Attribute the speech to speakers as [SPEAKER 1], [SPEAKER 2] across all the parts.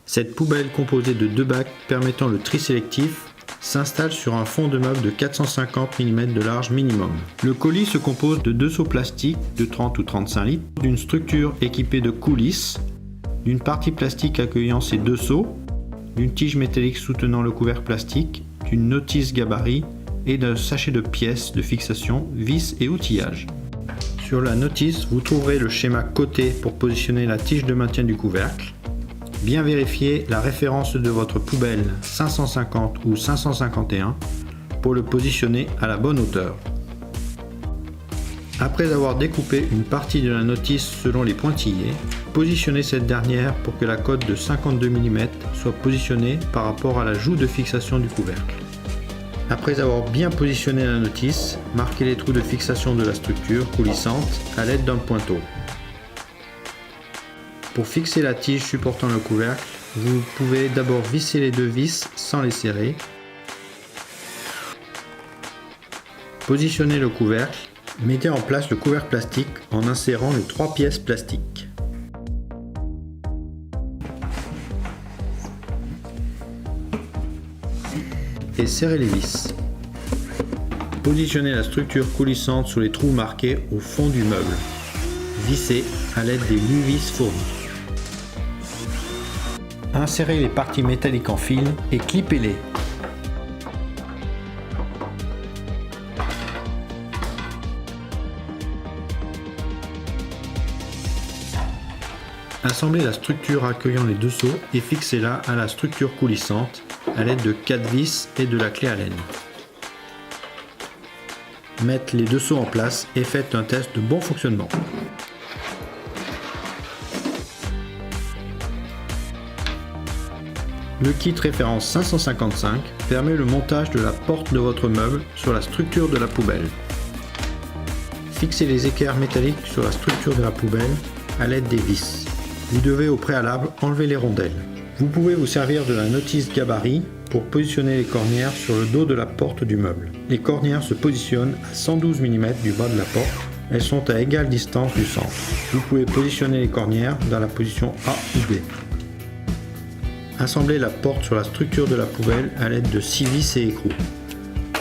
[SPEAKER 1] Cette poubelle composée de 2 bacs permettant le tri sélectif s'installe sur un fond de meuble de 450 mm de large minimum. Le colis se compose de 2 seaux plastiques de 30 ou 35 litres, d'une structure équipée de coulisses, d'une partie plastique accueillant ces 2 seaux, d'une tige métallique soutenant le couvercle plastique, d'une notice gabarit et d'un sachet de pièces de fixation, vis et outillage. Sur la notice, vous trouverez le schéma côté pour positionner la tige de maintien du couvercle. Bien vérifier la référence de votre poubelle 550 ou 551 pour le positionner à la bonne hauteur. Après avoir découpé une partie de la notice selon les pointillés, positionnez cette dernière pour que la cote de 52 mm soit positionnée par rapport à la joue de fixation du couvercle. Après avoir bien positionné la notice, marquez les trous de fixation de la structure coulissante à l'aide d'un pointeau. Pour fixer la tige supportant le couvercle, vous pouvez d'abord visser les 2 vis sans les serrer. Positionnez le couvercle. Mettez en place le couvercle plastique en insérant les 3 pièces plastiques. Et serrez les vis. Positionnez la structure coulissante sur les trous marqués au fond du meuble. Vissez à l'aide des 8 vis fournies. Insérez les parties métalliques en fil et clipez-les. Assemblez la structure accueillant les 2 seaux et fixez-la à la structure coulissante à l'aide de 4 vis et de la clé Allen. Mettez les 2 seaux en place et faites un test de bon fonctionnement. Le kit référence 555 permet le montage de la porte de votre meuble sur la structure de la poubelle. Fixez les équerres métalliques sur la structure de la poubelle à l'aide des vis. Vous devez au préalable enlever les rondelles. Vous pouvez vous servir de la notice gabarit pour positionner les cornières sur le dos de la porte du meuble. Les cornières se positionnent à 112 mm du bas de la porte. Elles sont à égale distance du centre. Vous pouvez positionner les cornières dans la position A ou B. Assemblez la porte sur la structure de la poubelle à l'aide de 6 vis et écrous.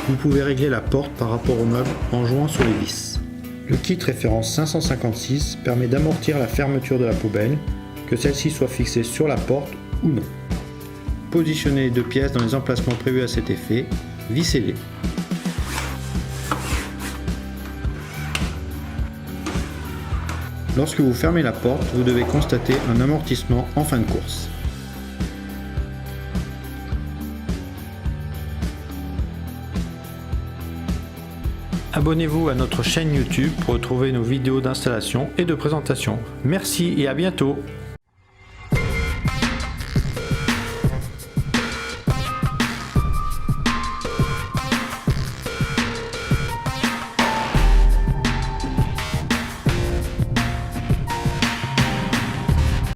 [SPEAKER 1] Vous pouvez régler la porte par rapport au meuble en jouant sur les vis. Le kit référence 556 permet d'amortir la fermeture de la poubelle, que celle-ci soit fixée sur la porte ou non. Positionnez les 2 pièces dans les emplacements prévus à cet effet, vissez-les. Lorsque vous fermez la porte, vous devez constater un amortissement en fin de course. Abonnez-vous à notre chaîne YouTube pour retrouver nos vidéos d'installation et de présentation. Merci et à bientôt!